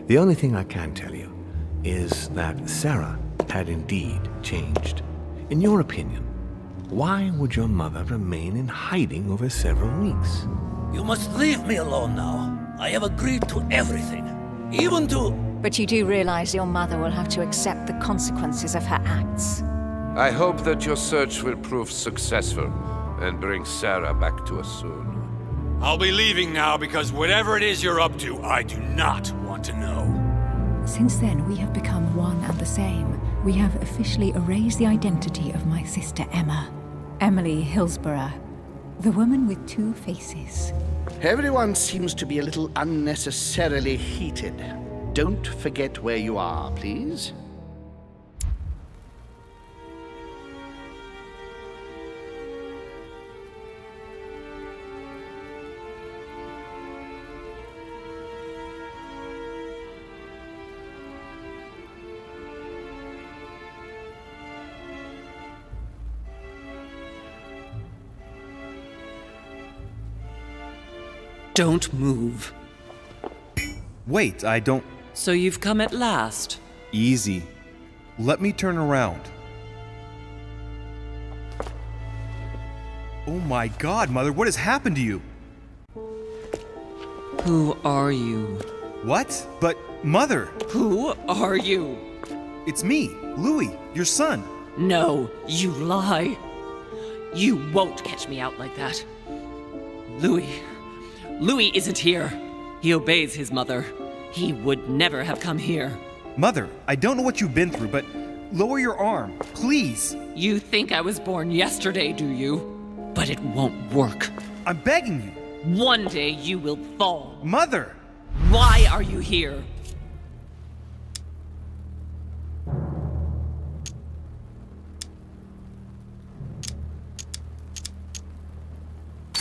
The only thing I can tell you is that Sarah had indeed changed. In your opinion, why would your mother remain in hiding over several weeks? You must leave me alone now. I have agreed to everything, even to... But you do realize your mother will have to accept the consequences of her acts. I hope that your search will prove successful and bring Sarah back to us soon. I'll be leaving now because whatever it is you're up to, I do not want to know. Since then, we have become one and the same. We have officially erased the identity of my sister Emma. Emily Hillsborough. The woman with two faces. Everyone seems to be a little unnecessarily heated. Don't forget where you are, please. Don't move. Wait, I don't... So you've come at last. Easy. Let me turn around. Oh my God, Mother, what has happened to you? Who are you? What? But, Mother! Who are you? It's me, Louis, your son. No, you lie. You won't catch me out like that. Louis isn't here. He obeys his mother. He would never have come here. Mother, I don't know what you've been through, but lower your arm, please. You think I was born yesterday, do you? But it won't work. I'm begging you. One day you will fall. Mother! Why are you here?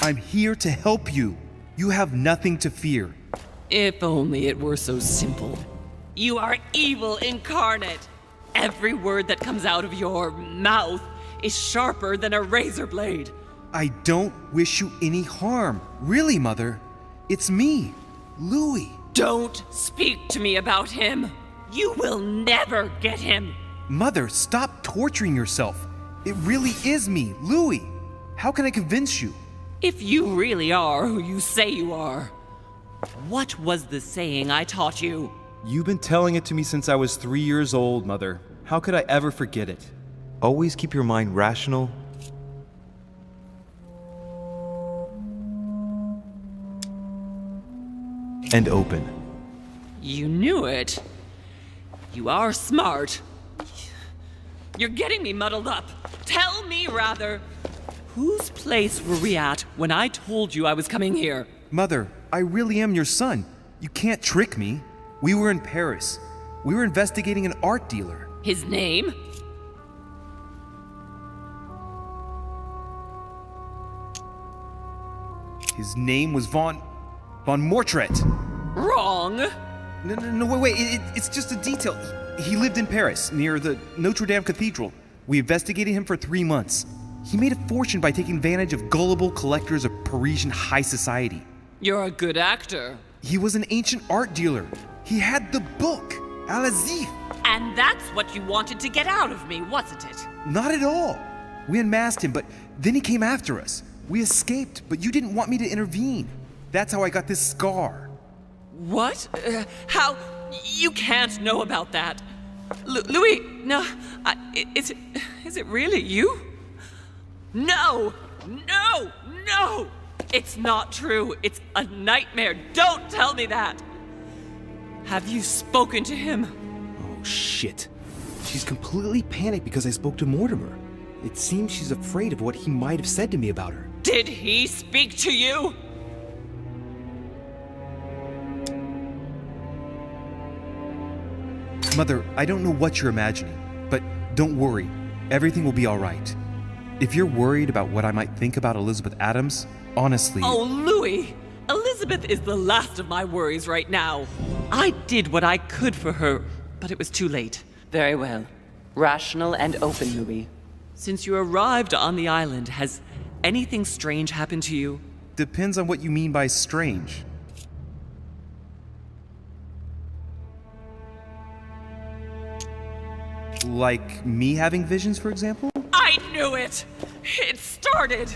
I'm here to help you. You have nothing to fear. If only it were so simple. You are evil incarnate. Every word that comes out of your mouth is sharper than a razor blade. I don't wish you any harm. Really, Mother. It's me, Louis. Don't speak to me about him. You will never get him. Mother, stop torturing yourself. It really is me, Louis. How can I convince you? If you really are who you say you are, what was the saying I taught you? You've been telling it to me since I was 3 years old, Mother. How could I ever forget it? Always keep your mind rational. And open. You knew it. You are smart. You're getting me muddled up. Tell me, rather, whose place were we at when I told you I was coming here? Mother, I really am your son. You can't trick me. We were in Paris. We were investigating an art dealer. His name? His name was Von Mortimer. Wrong. No, wait, it's just a detail. He lived in Paris, near the Notre Dame Cathedral. We investigated him for 3 months. He made a fortune by taking advantage of gullible collectors of Parisian high society. You're a good actor. He was an ancient art dealer. He had the book, Al-Azif. And that's what you wanted to get out of me, wasn't it? Not at all. We unmasked him, but then he came after us. We escaped, but you didn't want me to intervene. That's how I got this scar. What? How? You can't know about that. Louis, no. Is it really you? No! No! No! It's not true. It's a nightmare. Don't tell me that. Have you spoken to him? Oh, shit. She's completely panicked because I spoke to Mortimer. It seems she's afraid of what he might have said to me about her. Did he speak to you? Mother, I don't know what you're imagining, but don't worry. Everything will be all right. If you're worried about what I might think about Elizabeth Adams, honestly... Oh, Louis! Elizabeth is the last of my worries right now. I did what I could for her, but it was too late. Very well. Rational and open, Louis. Since you arrived on the island, has anything strange happened to you? Depends on what you mean by strange. Like me having visions, for example? I knew it! It started!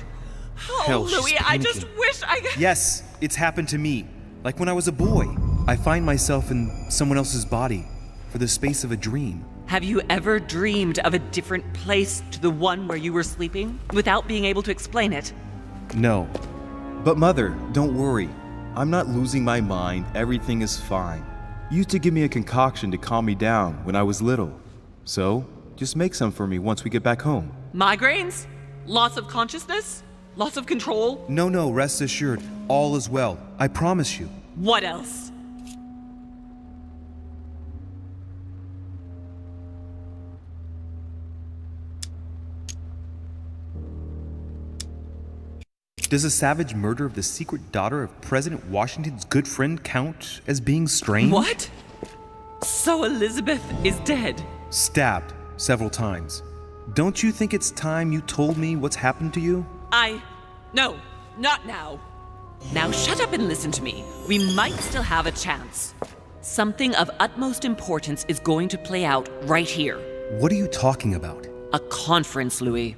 Oh, Hell, she's Louis, I just panicking. wish I... Yes, it's happened to me. Like when I was a boy. I find myself in someone else's body for the space of a dream. Have you ever dreamed of a different place to the one where you were sleeping without being able to explain it? No. But Mother, don't worry. I'm not losing my mind. Everything is fine. You used to give me a concoction to calm me down when I was little. So, just make some for me once we get back home. Migraines? Loss of consciousness? Loss of control? No, rest assured. All is well. I promise you. What else? Does a savage murder of the secret daughter of President Washington's good friend count as being strange? What? So Elizabeth is dead? Stabbed several times. Don't you think it's time you told me what's happened to you? No, not now. Now shut up and listen to me. We might still have a chance. Something of utmost importance is going to play out right here. What are you talking about? A conference, Louis.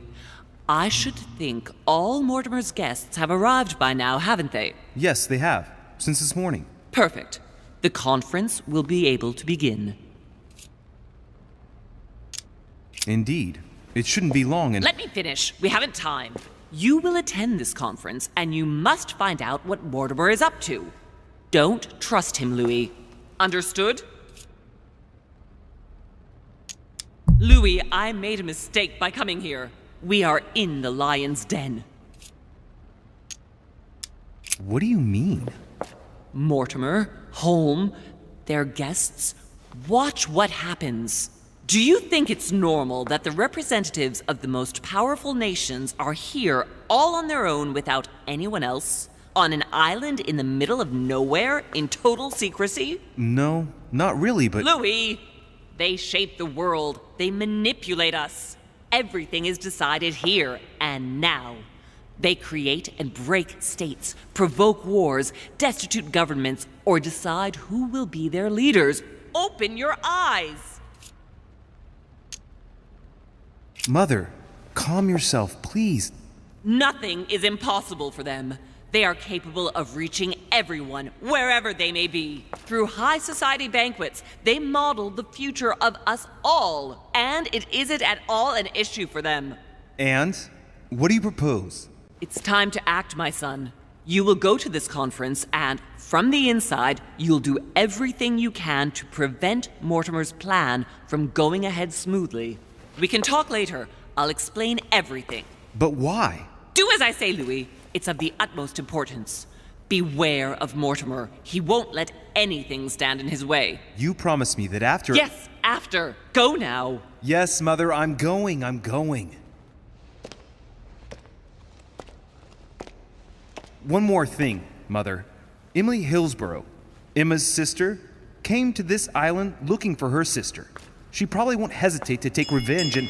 I should think all Mortimer's guests have arrived by now, haven't they? Yes, they have. Since this morning. Perfect. The conference will be able to begin. Indeed. It shouldn't be long and— Let me finish. We haven't time. You will attend this conference, and you must find out what Mortimer is up to. Don't trust him, Louis. Understood? Louis, I made a mistake by coming here. We are in the lion's den. What do you mean? Mortimer, Holm, their guests. Watch what happens. Do you think it's normal that the representatives of the most powerful nations are here all on their own without anyone else? On an island in the middle of nowhere in total secrecy? No, not really, but— Louis! They shape the world. They manipulate us. Everything is decided here and now. They create and break states, provoke wars, destitute governments, or decide who will be their leaders. Open your eyes! Mother, calm yourself, please. Nothing is impossible for them. They are capable of reaching everyone, wherever they may be. Through high society banquets, they model the future of us all, and it isn't at all an issue for them. And? What do you propose? It's time to act, my son. You will go to this conference, and from the inside, you'll do everything you can to prevent Mortimer's plan from going ahead smoothly. We can talk later. I'll explain everything. But why? Do as I say, Louis. It's of the utmost importance. Beware of Mortimer. He won't let anything stand in his way. You promised me that after— Yes, after. Go now. Yes, Mother, I'm going. One more thing, Mother. Emily Hillsborough, Emma's sister, came to this island looking for her sister. She probably won't hesitate to take revenge and—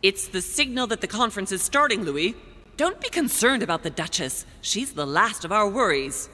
It's the signal that the conference is starting, Louis. Don't be concerned about the Duchess. She's the last of our worries.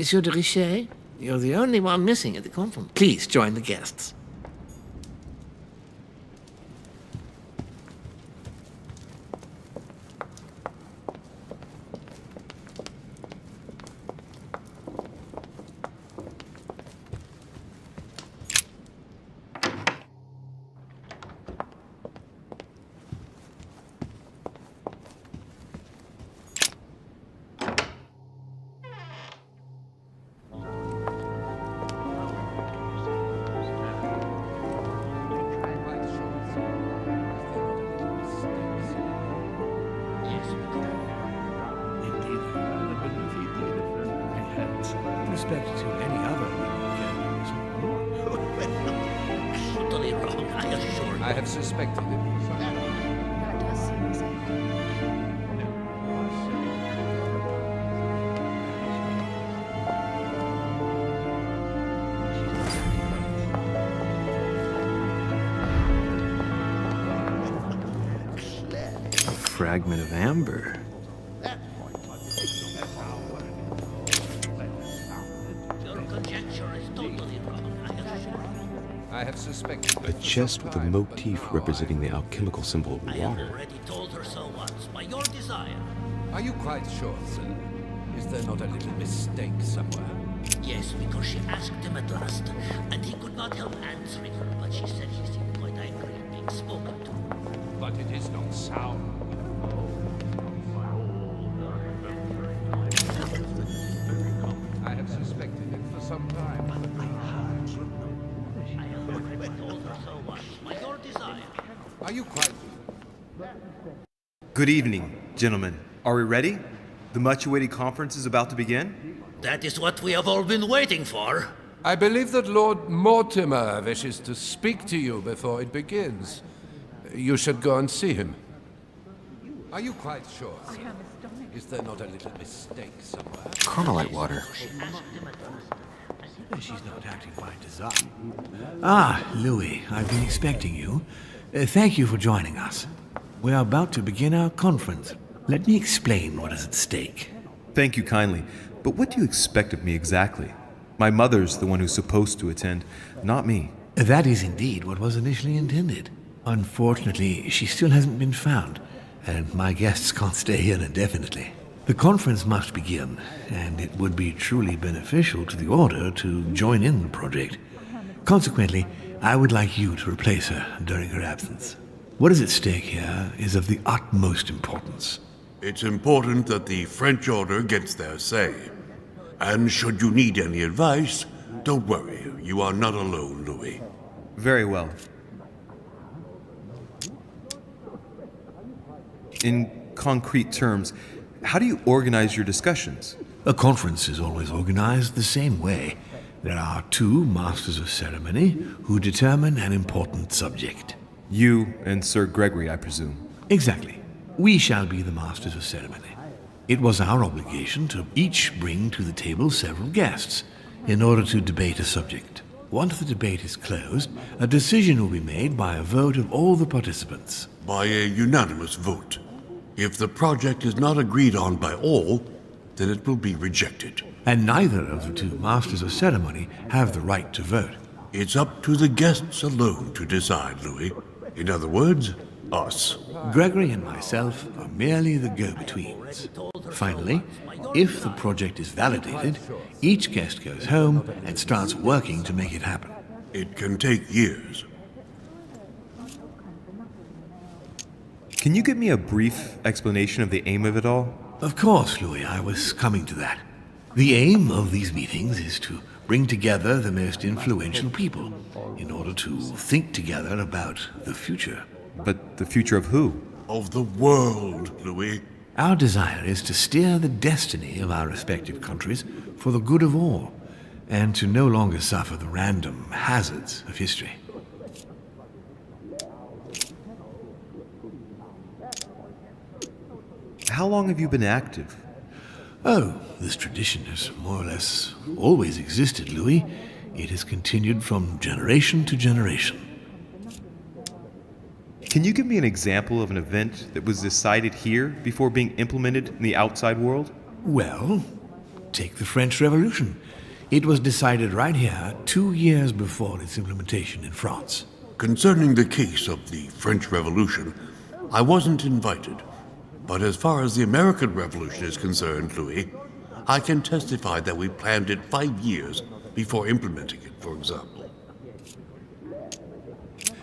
Monsieur de Richet, you're the only one missing at the conference. Please join the guests. respect to any other women can Totally wrong, I assure you. I have suspected it. That does seem the same. A fragment of amber. Your conjecture is totally wrong, I assure you. I have suspected A it for chest some with a time, motif but now representing the alchemical symbol of I have water. already told her so once, by your desire. Are you quite sure, sir? Is there not a little mistake somewhere? Yes, because she asked him at last, and he could not help answering her, but she said he seemed quite angry at being spoken to. But it is not sound. I have suspected it for some time. I have already told her so once, by your desire. Are you quite... Good evening, gentlemen. Are we ready? The much-awaited conference is about to begin? That is what we have all been waiting for. I believe that Lord Mortimer wishes to speak to you before it begins. You should go and see him. Are you quite sure, sir? Is there not a little mistake somewhere? Carmelite water. She's not acting by design. Ah, Louis, I've been expecting you. Thank you for joining us. We are about to begin our conference. Let me explain what is at stake. Thank you kindly, but what do you expect of me exactly? My mother's the one who's supposed to attend, not me. That is indeed what was initially intended. Unfortunately, she still hasn't been found, and my guests can't stay here indefinitely. The conference must begin, and it would be truly beneficial to the Order to join in the project. Consequently, I would like you to replace her during her absence. What is at stake here is of the utmost importance. It's important that the French Order gets their say. And should you need any advice, don't worry. You are not alone, Louis. Very well. In concrete terms, how do you organize your discussions? A conference is always organized the same way. There are two masters of ceremony who determine an important subject. You and Sir Gregory, I presume. Exactly. We shall be the masters of ceremony. It was our obligation to each bring to the table several guests in order to debate a subject. Once the debate is closed, a decision will be made by a vote of all the participants. By a unanimous vote. If the project is not agreed on by all, then it will be rejected. And neither of the two masters of ceremony have the right to vote. It's up to the guests alone to decide, Louis. In other words, us. Gregory and myself are merely the go-betweens. Finally, if the project is validated, each guest goes home and starts working to make it happen. It can take years. Can you give me a brief explanation of the aim of it all? Of course, Louis, I was coming to that. The aim of these meetings is to bring together the most influential people in order to think together about the future. But the future of who? Of the world, Louis. Our desire is to steer the destiny of our respective countries for the good of all, and to no longer suffer the random hazards of history. How long have you been active? Oh, this tradition has more or less always existed, Louis. It has continued from generation to generation. Can you give me an example of an event that was decided here before being implemented in the outside world? Well, take the French Revolution. It was decided right here 2 years before its implementation in France. Concerning the case of the French Revolution, I wasn't invited. But as far as the American Revolution is concerned, Louis, I can testify that we planned it 5 years before implementing it, for example.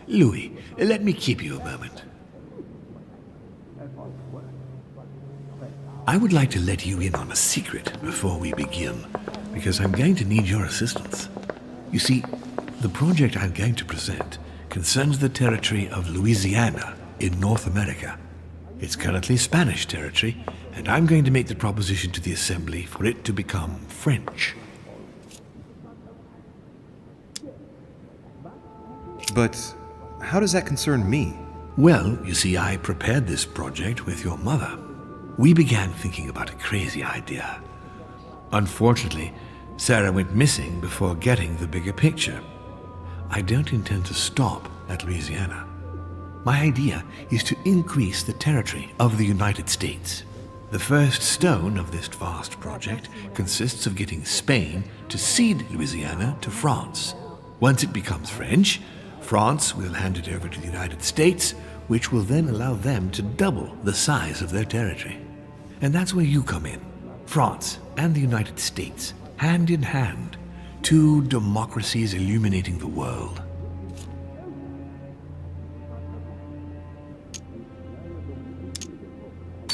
Louis, let me keep you a moment. I would like to let you in on a secret before we begin, because I'm going to need your assistance. You see, the project I'm going to present concerns the territory of Louisiana in North America. It's currently Spanish territory, and I'm going to make the proposition to the Assembly for it to become French. But how does that concern me? Well, you see, I prepared this project with your mother. We began thinking about a crazy idea. Unfortunately, Sarah went missing before getting the bigger picture. I don't intend to stop at Louisiana. My idea is to increase the territory of the United States. The first stone of this vast project consists of getting Spain to cede Louisiana to France. Once it becomes French, France will hand it over to the United States, which will then allow them to double the size of their territory. And that's where you come in. France and the United States, hand in hand, two democracies illuminating the world.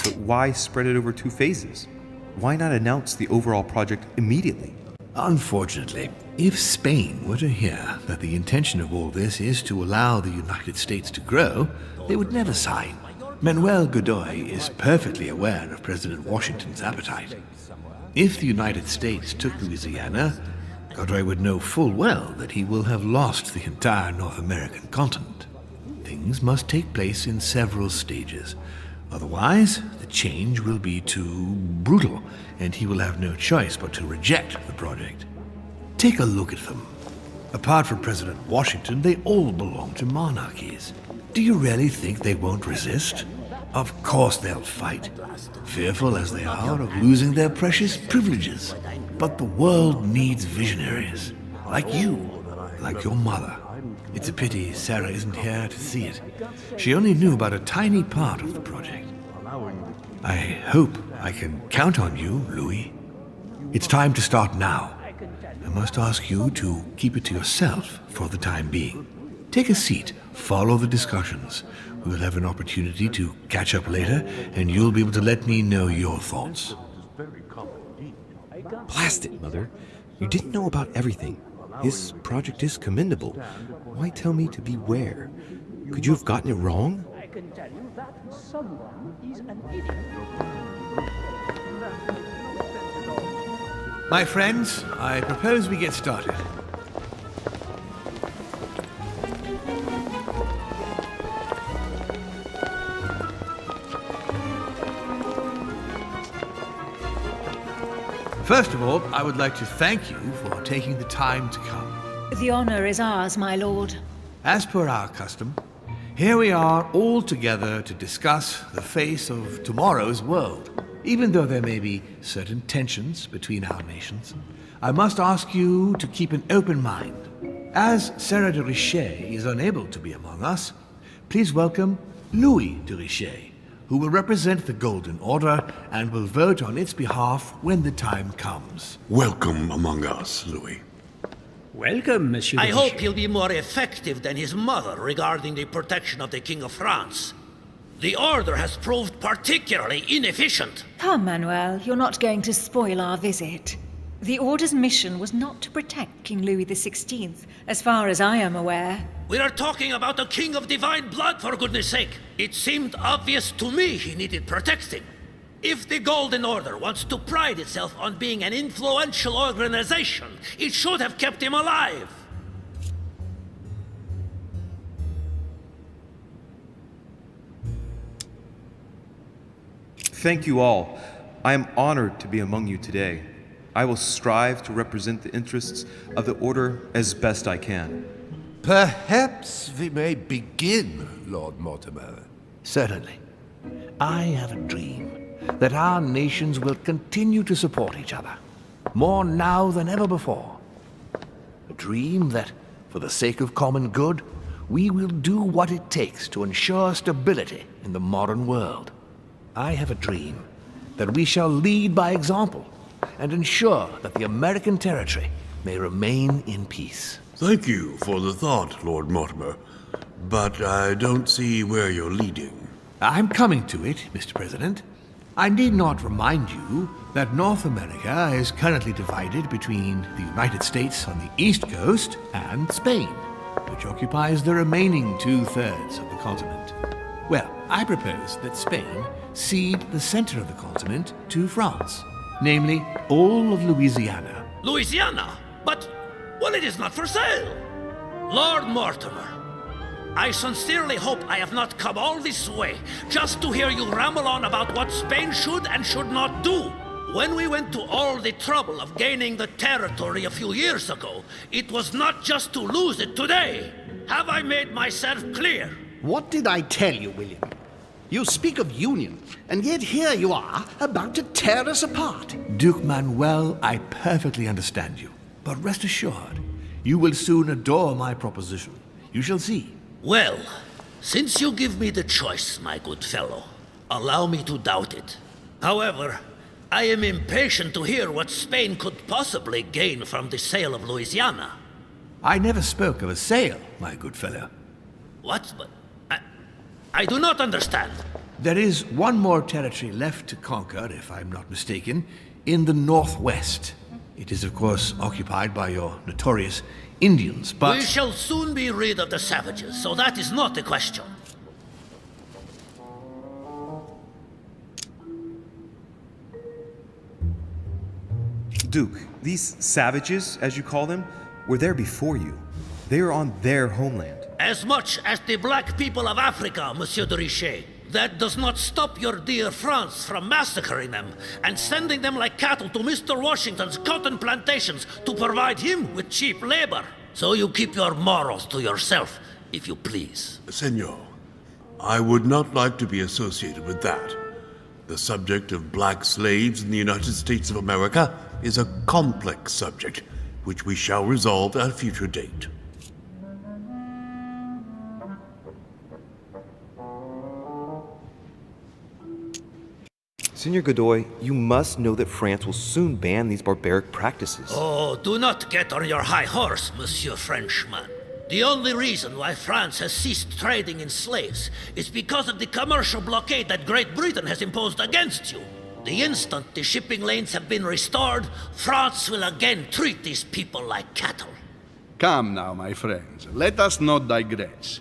But why spread it over 2 phases? Why not announce the overall project immediately? Unfortunately, if Spain were to hear that the intention of all this is to allow the United States to grow, they would never sign. Manuel Godoy is perfectly aware of President Washington's appetite. If the United States took Louisiana, Godoy would know full well that he will have lost the entire North American continent. Things must take place in several stages. Otherwise, the change will be too brutal, and he will have no choice but to reject the project. Take a look at them. Apart from President Washington, they all belong to monarchies. Do you really think they won't resist? Of course they'll fight, fearful as they are of losing their precious privileges. But the world needs visionaries, like you, like your mother. It's a pity Sarah isn't here to see it. She only knew about a tiny part of the project. I hope I can count on you, Louis. It's time to start now. I must ask you to keep it to yourself for the time being. Take a seat, follow the discussions. We'll have an opportunity to catch up later, and you'll be able to let me know your thoughts. Blast it, Mother. You didn't know about everything. His project is commendable. Why tell me to beware? Could you have gotten it wrong? I can tell you that someone is an idiot. My friends, I propose we get started. First of all, I would like to thank you for taking the time to come. The honor is ours, my lord. As per our custom, here we are all together to discuss the face of tomorrow's world. Even though there may be certain tensions between our nations, I must ask you to keep an open mind. As Sarah de Richet is unable to be among us, please welcome Louis de Richet, who will represent the Golden Order and will vote on its behalf when the time comes. Welcome among us, Louis. Welcome, Monsieur. I hope he'll be more effective than his mother regarding the protection of the King of France. The Order has proved particularly inefficient. Come, Manuel, you're not going to spoil our visit. The Order's mission was not to protect King Louis XVI, as far as I am aware. We are talking about a king of divine blood, for goodness sake. It seemed obvious to me he needed protecting. If the Golden Order wants to pride itself on being an influential organization, it should have kept him alive. Thank you all. I am honored to be among you today. I will strive to represent the interests of the Order as best I can. Perhaps we may begin, Lord Mortimer. Certainly. I have a dream that our nations will continue to support each other, more now than ever before. A dream that, for the sake of common good, we will do what it takes to ensure stability in the modern world. I have a dream that we shall lead by example and ensure that the American territory may remain in peace. Thank you for the thought, Lord Mortimer, but I don't see where you're leading. I'm coming to it, Mr. President. I need not remind you that North America is currently divided between the United States on the east coast and Spain, which occupies the remaining 2/3 of the continent. Well, I propose that Spain cede the center of the continent to France, namely all of Louisiana. Louisiana? But, well, it is not for sale. Lord Mortimer, I sincerely hope I have not come all this way just to hear you ramble on about what Spain should and should not do. When we went to all the trouble of gaining the territory a few years ago, it was not just to lose it today. Have I made myself clear? What did I tell you, William? You speak of union, and yet here you are, about to tear us apart. Duke Manuel, I perfectly understand you. But rest assured, you will soon adore my proposition. You shall see. Well, since you give me the choice, my good fellow, allow me to doubt it. However, I am impatient to hear what Spain could possibly gain from the sale of Louisiana. I never spoke of a sale, my good fellow. What? But I do not understand. There is one more territory left to conquer, if I'm not mistaken, in the northwest. It is, of course, occupied by your notorious Indians, but... We shall soon be rid of the savages, so that is not the question. Duke, these savages, as you call them, were there before you. They are on their homeland. As much as the black people of Africa, Monsieur de Richet. That does not stop your dear France from massacring them and sending them like cattle to Mr. Washington's cotton plantations to provide him with cheap labor. So you keep your morals to yourself, if you please. Senor, I would not like to be associated with that. The subject of black slaves in the United States of America is a complex subject, which we shall resolve at a future date. Senor Godoy, you must know that France will soon ban these barbaric practices. Oh, do not get on your high horse, Monsieur Frenchman. The only reason why France has ceased trading in slaves is because of the commercial blockade that Great Britain has imposed against you. The instant the shipping lanes have been restored, France will again treat these people like cattle. Come now, my friends, let us not digress.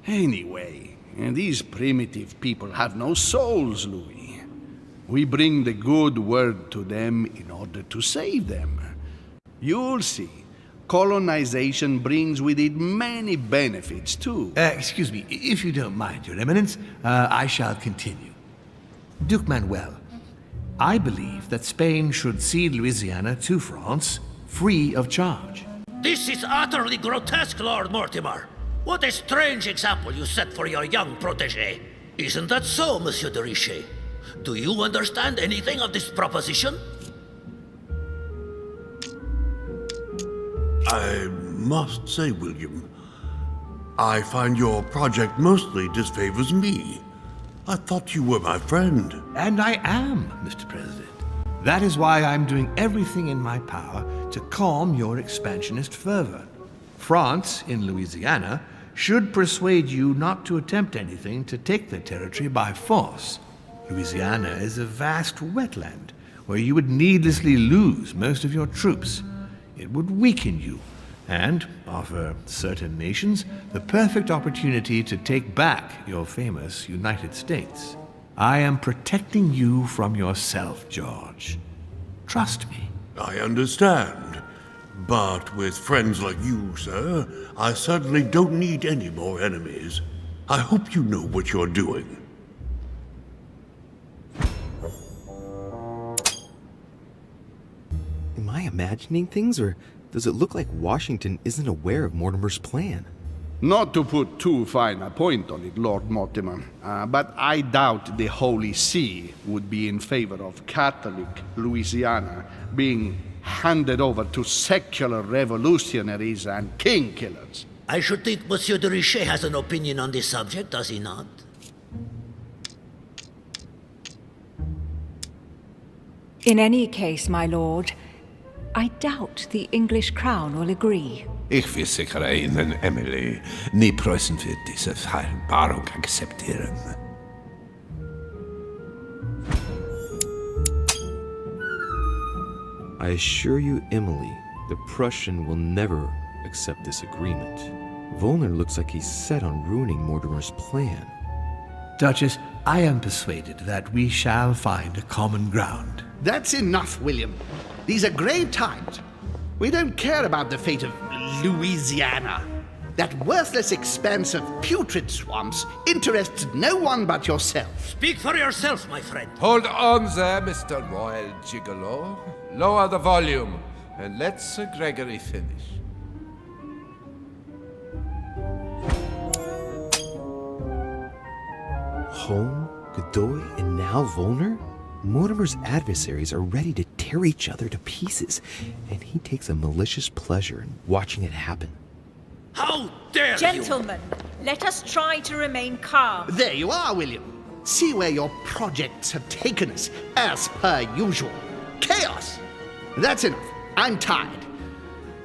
Anyway, these primitive people have no souls, Louis. We bring the good word to them in order to save them. You'll see. Colonization brings with it many benefits, too. Excuse me, if you don't mind, Your Eminence, I shall continue. Duke Manuel, I believe that Spain should cede Louisiana to France, free of charge. This is utterly grotesque, Lord Mortimer. What a strange example you set for your young protégé. Isn't that so, Monsieur de Richet? Do you understand anything of this proposition? I must say, William, I find your project mostly disfavors me. I thought you were my friend. And I am, Mr. President. That is why I'm doing everything in my power to calm your expansionist fervor. France, in Louisiana, should persuade you not to attempt anything to take the territory by force. Louisiana is a vast wetland where you would needlessly lose most of your troops. It would weaken you and offer certain nations the perfect opportunity to take back your famous United States. I am protecting you from yourself, George. Trust me. I understand. But with friends like you, sir, I certainly don't need any more enemies. I hope you know what you're doing. Am I imagining things, or does it look like Washington isn't aware of Mortimer's plan? Not to put too fine a point on it, Lord Mortimer, but I doubt the Holy See would be in favor of Catholic Louisiana being handed over to secular revolutionaries and king killers. I should think Monsieur de Richet has an opinion on this subject, does he not? In any case, my lord, I doubt the English crown will agree. Ich versichere Ihnen, Emily, nie Preußen wird diese Vereinbarung akzeptieren. I assure you, Emily, the Prussian will never accept this agreement. Volner looks like he's set on ruining Mortimer's plan. Duchess, I am persuaded that we shall find a common ground. That's enough, William. These are grave times. We don't care about the fate of Louisiana. That worthless expanse of putrid swamps interests no one but yourself. Speak for yourself, my friend. Hold on there, Mr. Royal Gigolo. Lower the volume, and let Sir Gregory finish. Home, Godoy, and now Volner? Mortimer's adversaries are ready to tear each other to pieces, and he takes a malicious pleasure in watching it happen. How dare Gentlemen, let us try to remain calm. There you are, William. See where your projects have taken us, as per usual. Chaos! That's enough. I'm tired.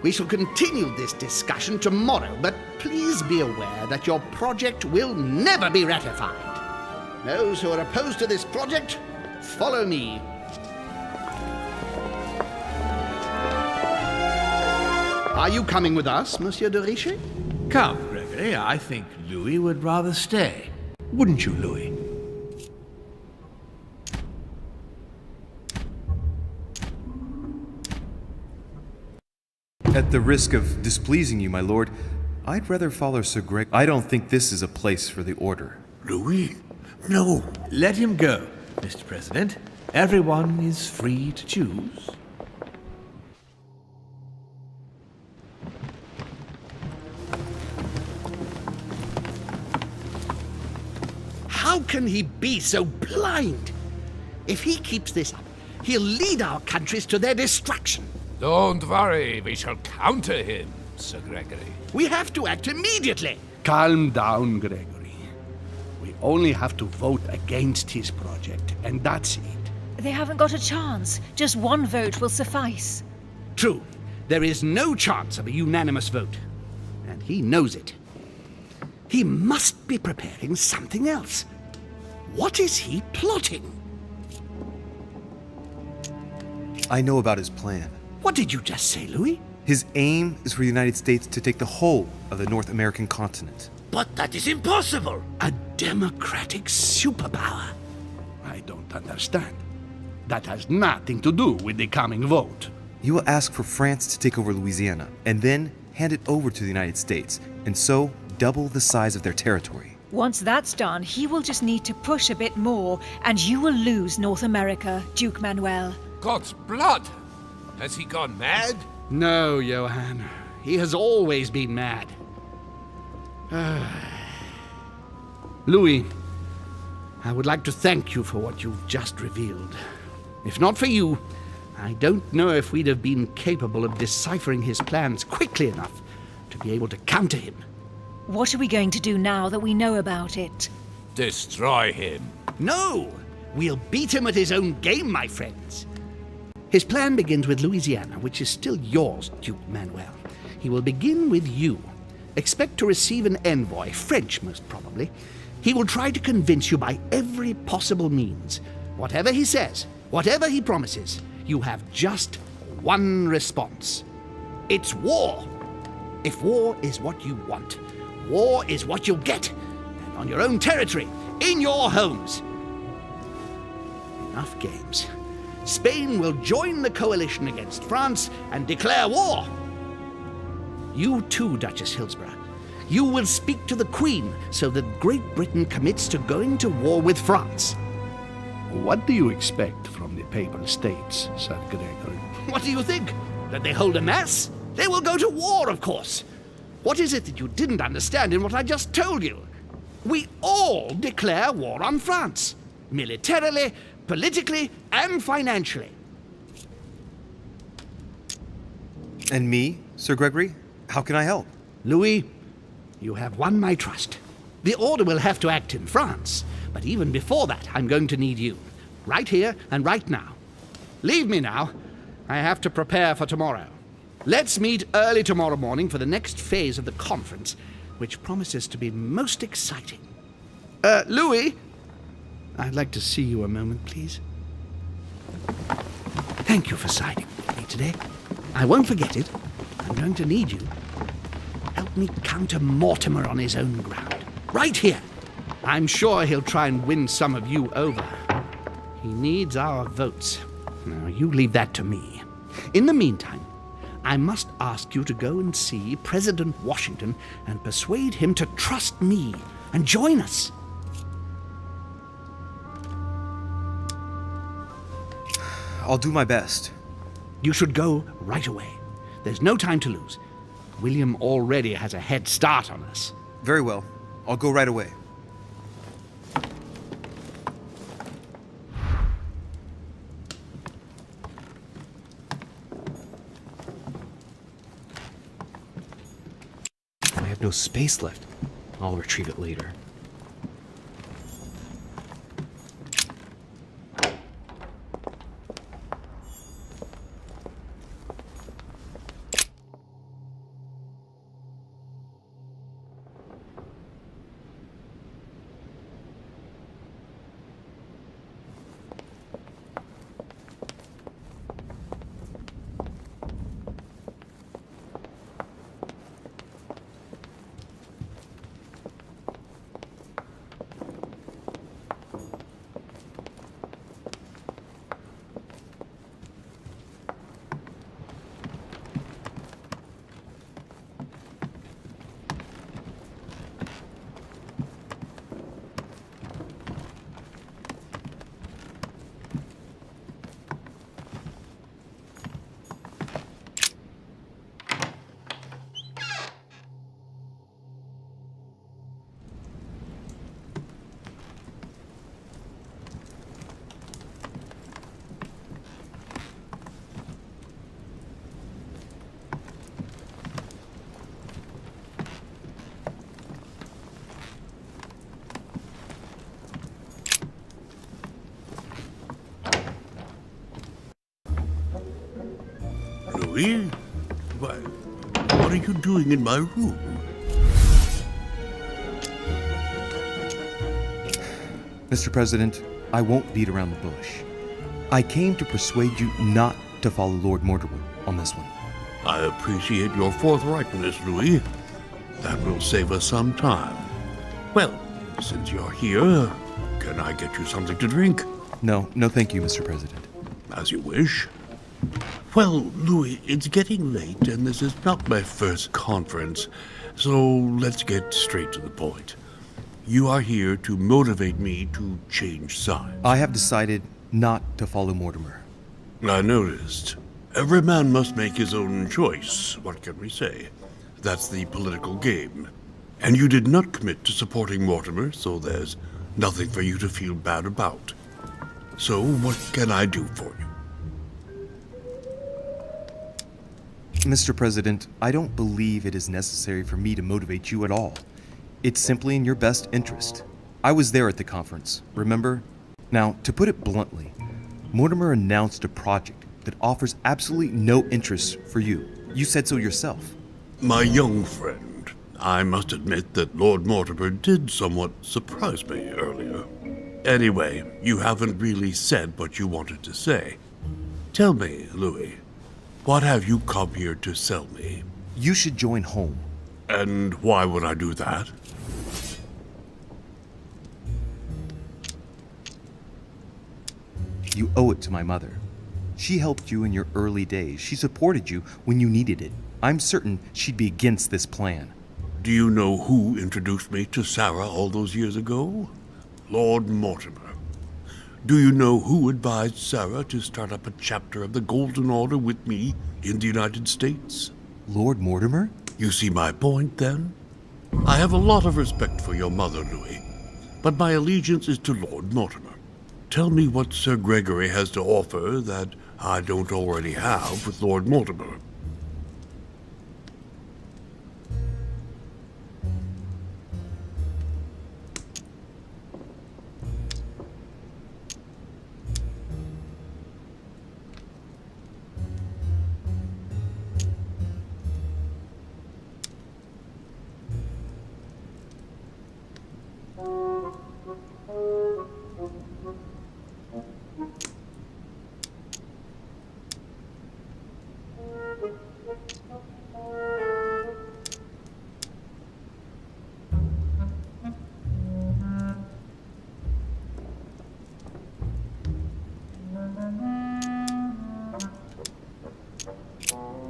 We shall continue this discussion tomorrow, but please be aware that your project will never be ratified. Those who are opposed to this project, follow me. Are you coming with us, Monsieur de Richet? Come, Gregory, I think Louis would rather stay. Wouldn't you, Louis? At the risk of displeasing you, my lord, I'd rather follow Sir Greg. I don't think this is a place for the order. Louis? No. Let him go, Mr. President. Everyone is free to choose. How can he be so blind? If he keeps this up, he'll lead our countries to their destruction. Don't worry, we shall counter him, Sir Gregory. We have to act immediately. Calm down, Gregory. We only have to vote against his project, and that's it. They haven't got a chance. Just one vote will suffice. True. There is no chance of a unanimous vote. And he knows it. He must be preparing something else. What is he plotting? I know about his plan. What did you just say, Louis? His aim is for the United States to take the whole of the North American continent. But that is impossible. A democratic superpower? I don't understand. That has nothing to do with the coming vote. He will ask for France to take over Louisiana, and then hand it over to the United States, and so double the size of their territory. Once that's done, he will just need to push a bit more, and you will lose North America, Duke Manuel. God's blood! Has he gone mad? No, Johann. He has always been mad. Louis, I would like to thank you for what you've just revealed. If not for you, I don't know if we'd have been capable of deciphering his plans quickly enough to be able to counter him. What are we going to do now that we know about it? Destroy him. No! We'll beat him at his own game, my friends. His plan begins with Louisiana, which is still yours, Duke Manuel. He will begin with you. Expect to receive an envoy, French most probably. He will try to convince you by every possible means. Whatever he says, whatever he promises, you have just one response. It's war. If war is what you want, war is what you'll get. And on your own territory, in your homes. Enough games. Spain will join the coalition against France and declare war. You too, Duchess Hillsborough. You will speak to the Queen so that Great Britain commits to going to war with France. What do you expect from the Papal States, Sir Gregory? What do you think? That they hold a mass? They will go to war, of course. What is it that you didn't understand in what I just told you? We all declare war on France. Militarily, politically, and financially. And me, Sir Gregory? How can I help? Louis, you have won my trust. The Order will have to act in France, but even before that, I'm going to need you. Right here and right now. Leave me now. I have to prepare for tomorrow. Let's meet early tomorrow morning for the next phase of the conference, which promises to be most exciting. Louis, I'd like to see you a moment, please. Thank you for siding with me today. I won't forget it. I'm going to need you. Help me counter Mortimer on his own ground. Right here. I'm sure he'll try and win some of you over. He needs our votes. Now, you leave that to me. In the meantime, I must ask you to go and see President Washington and persuade him to trust me and join us. I'll do my best. You should go right away. There's no time to lose. William already has a head start on us. Very well. I'll go right away. I have no space left. I'll retrieve it later. Louis? Why, what are you doing in my room? Mr. President, I won't beat around the bush. I came to persuade you not to follow Lord Mortimer on this one. I appreciate your forthrightness, Louis. That will save us some time. Well, since you're here, can I get you something to drink? No, thank you, Mr. President. As you wish. Well, Louis, it's getting late, and this is not my first conference, so let's get straight to the point. You are here to motivate me to change sides. I have decided not to follow Mortimer. I noticed. Every man must make his own choice. What can we say? That's the political game. And you did not commit to supporting Mortimer, so there's nothing for you to feel bad about. So what can I do for you? Mr. President, I don't believe it is necessary for me to motivate you at all. It's simply in your best interest. I was there at the conference, remember? Now, to put it bluntly, Mortimer announced a project that offers absolutely no interest for you. You said so yourself. My young friend, I must admit that Lord Mortimer did somewhat surprise me earlier. Anyway, you haven't really said what you wanted to say. Tell me, Louis, what have you come here to sell me? You should join home. And why would I do that? You owe it to my mother. She helped you in your early days. She supported you when you needed it. I'm certain she'd be against this plan. Do you know who introduced me to Sarah all those years ago? Lord Mortimer. Do you know who advised Sarah to start up a chapter of the Golden Order with me in the United States? Lord Mortimer? You see my point, then? I have a lot of respect for your mother, Louis, but my allegiance is to Lord Mortimer. Tell me what Sir Gregory has to offer that I don't already have with Lord Mortimer.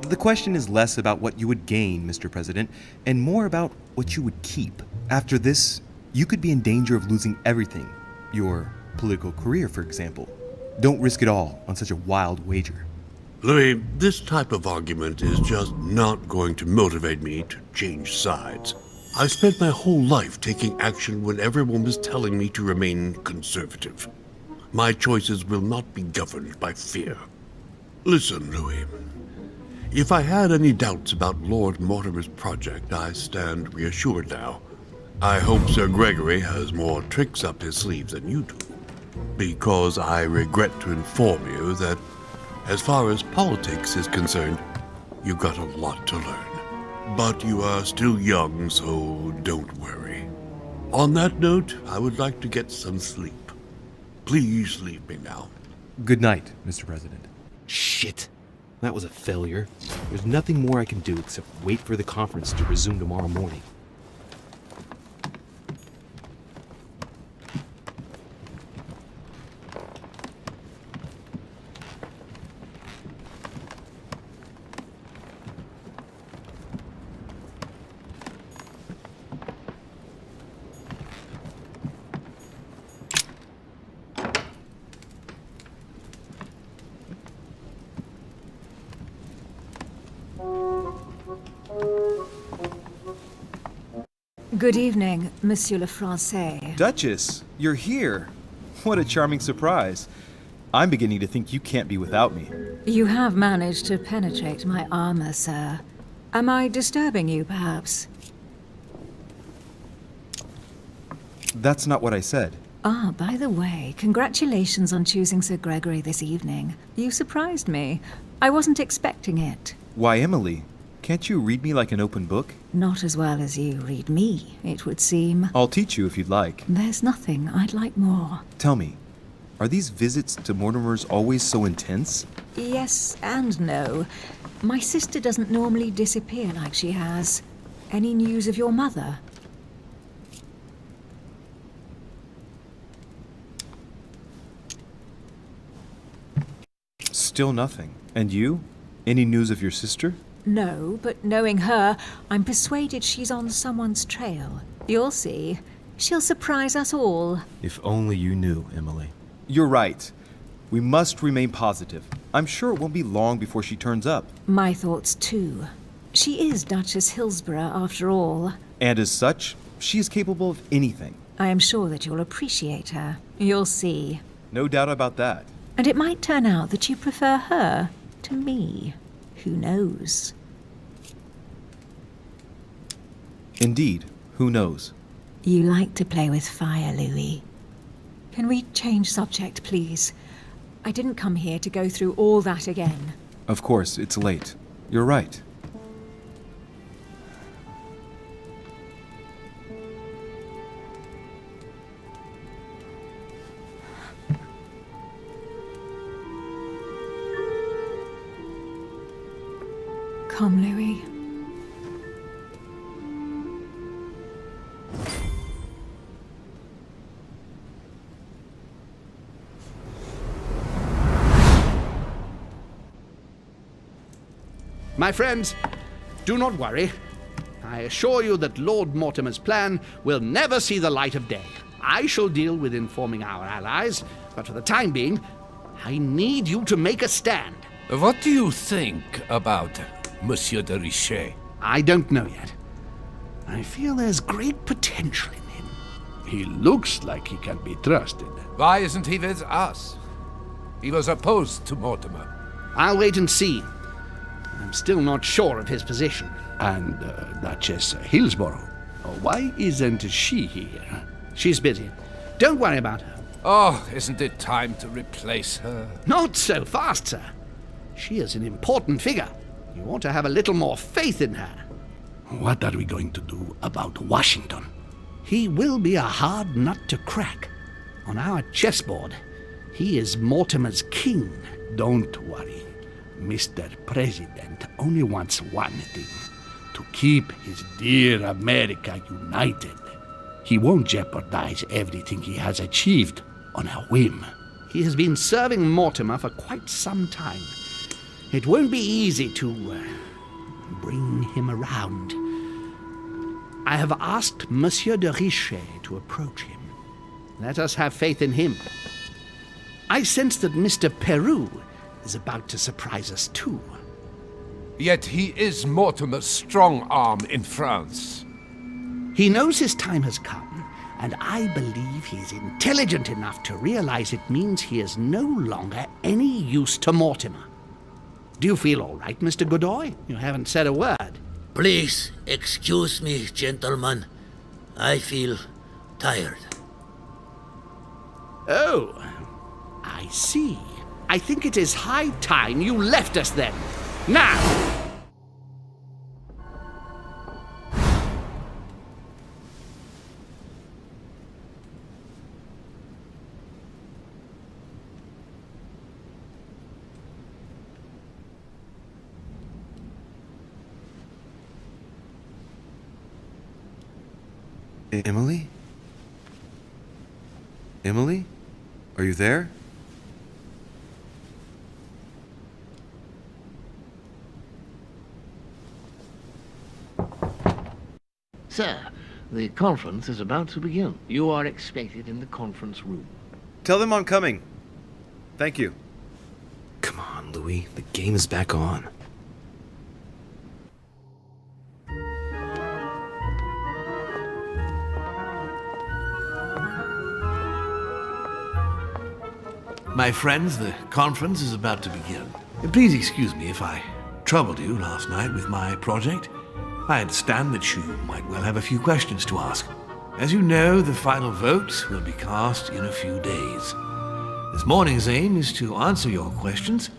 The question is less about what you would gain, Mr. President, and more about what you would keep. After this, you could be in danger of losing everything. Your political career, for example. Don't risk it all on such a wild wager. Louis, this type of argument is just not going to motivate me to change sides. I spent my whole life taking action when everyone was telling me to remain conservative. My choices will not be governed by fear. Listen, Louis. If I had any doubts about Lord Mortimer's project, I stand reassured now. I hope Sir Gregory has more tricks up his sleeves than you do, because I regret to inform you that, as far as politics is concerned, you've got a lot to learn. But you are still young, so don't worry. On that note, I would like to get some sleep. Please leave me now. Good night, Mr. President. Shit. That was a failure. There's nothing more I can do except wait for the conference to resume tomorrow morning. Good evening, Monsieur le Français. Duchess, you're here. What a charming surprise. I'm beginning to think you can't be without me. You have managed to penetrate my armor, sir. Am I disturbing you, perhaps? That's not what I said. Ah, by the way, congratulations on choosing Sir Gregory this evening. You surprised me. I wasn't expecting it. Why, Emily? Can't you read me like an open book? Not as well as you read me, it would seem. I'll teach you if you'd like. There's nothing I'd like more. Tell me, are these visits to Mortimer's always so intense? Yes and no. My sister doesn't normally disappear like she has. Any news of your mother? Still nothing. And you? Any news of your sister? No, but knowing her, I'm persuaded she's on someone's trail. You'll see. She'll surprise us all. If only you knew, Emily. You're right. We must remain positive. I'm sure it won't be long before she turns up. My thoughts too. She is Duchess Hillsborough, after all. And as such, she is capable of anything. I am sure that you'll appreciate her. You'll see. No doubt about that. And it might turn out that you prefer her to me. Who knows? Indeed, who knows? You like to play with fire, Louis. Can we change subject, please? I didn't come here to go through all that again. Of course, it's late. You're right. Come, Louis. My friends, do not worry. I assure you that Lord Mortimer's plan will never see the light of day. I shall deal with informing our allies, but for the time being, I need you to make a stand. What do you think about Monsieur de Richet? I don't know yet. I feel there's great potential in him. He looks like he can be trusted. Why isn't he with us? He was opposed to Mortimer. I'll wait and see. I'm still not sure of his position. And Duchess Hillsborough? Why isn't she here? She's busy. Don't worry about her. Oh, isn't it time to replace her? Not so fast, sir. She is an important figure. You ought to have a little more faith in her. What are we going to do about Washington? He will be a hard nut to crack. On our chessboard, he is Mortimer's king. Don't worry. Mr. President only wants one thing: to keep his dear America united. He won't jeopardize everything he has achieved on a whim. He has been serving Mortimer for quite some time. It won't be easy to bring him around. I have asked Monsieur de Richet to approach him. Let us have faith in him. I sense that Mr. Peru is about to surprise us too. Yet he is Mortimer's strong arm in France. He knows his time has come, and I believe he's intelligent enough to realize it means he is no longer any use to Mortimer. Do you feel all right, Mr. Godoy? You haven't said a word. Please excuse me, gentlemen. I feel tired. Oh, I see. I think it is high time you left us then. Now! Emily? Emily? Are you there? Sir, the conference is about to begin. You are expected in the conference room. Tell them I'm coming. Thank you. Come on, Louis. The game is back on. My friends, the conference is about to begin. Please excuse me if I troubled you last night with my project. I understand that you might well have a few questions to ask. As you know, the final vote will be cast in a few days. This morning's aim is to answer your questions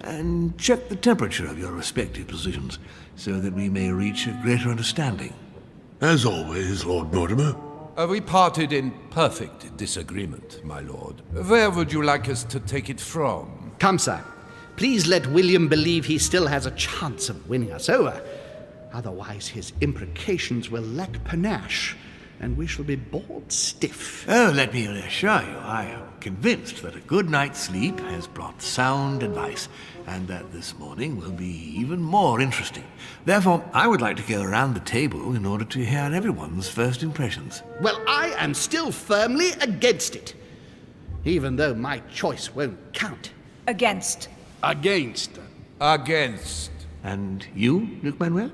and check the temperature of your respective positions so that we may reach a greater understanding. As always, Lord Mortimer. We parted in perfect disagreement, my lord. Where would you like us to take it from? Come, sir. Please let William believe he still has a chance of winning us over. Otherwise, his imprecations will lack panache, and we shall be bored stiff. Oh, let me assure you, I am convinced that a good night's sleep has brought sound advice, and that this morning will be even more interesting. Therefore, I would like to go around the table in order to hear everyone's first impressions. Well, I am still firmly against it, even though my choice won't count. Against. Against. Against. And you, Luc Manuel?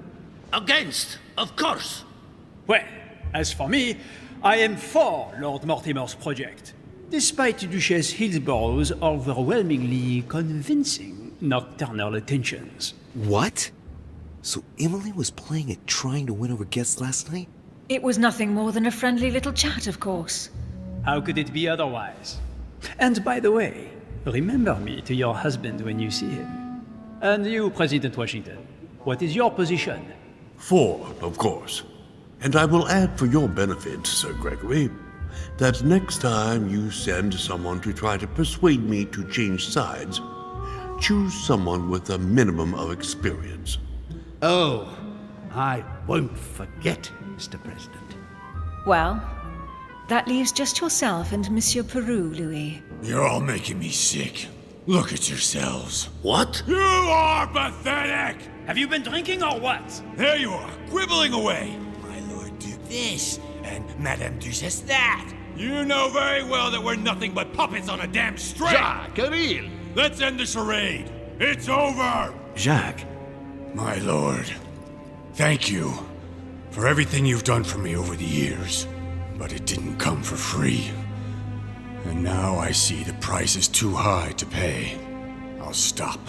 Against, of course. Well, as for me, I am for Lord Mortimer's project, despite Duchess Hillsborough's overwhelmingly convincing nocturnal attentions. What? So Emily was playing at trying to win over guests last night? It was nothing more than a friendly little chat, of course. How could it be otherwise? And by the way, remember me to your husband when you see him. And you, President Washington, what is your position? 4, of course. And I will add for your benefit, Sir Gregory, that next time you send someone to try to persuade me to change sides, choose someone with a minimum of experience. Oh, I won't forget, Mr. President. Well, that leaves just yourself and Monsieur Peru, Louis. You're all making me sick. Look at yourselves. What? You are pathetic! Have you been drinking or what? There you are, quibbling away. My Lord Duke this, and Madame Duchess that. You know very well that we're nothing but puppets on a damn string. Jacques, Camille! Let's end the charade. It's over! Jacques. My lord, thank you for everything you've done for me over the years. But it didn't come for free. And now I see the price is too high to pay. I'll stop.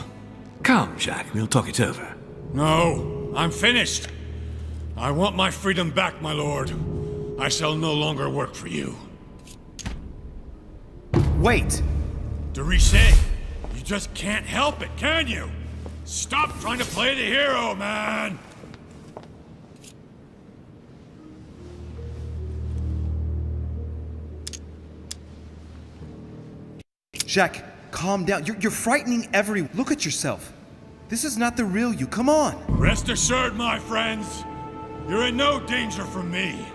Come, Jacques, we'll talk it over. No, I'm finished. I want my freedom back, my lord. I shall no longer work for you. Wait! De Richet, you just can't help it, can you? Stop trying to play the hero, man! Jacques, calm down. You're frightening everyone. Look at yourself. This is not the real you. Come on. Rest assured, my friends, you're in no danger from me.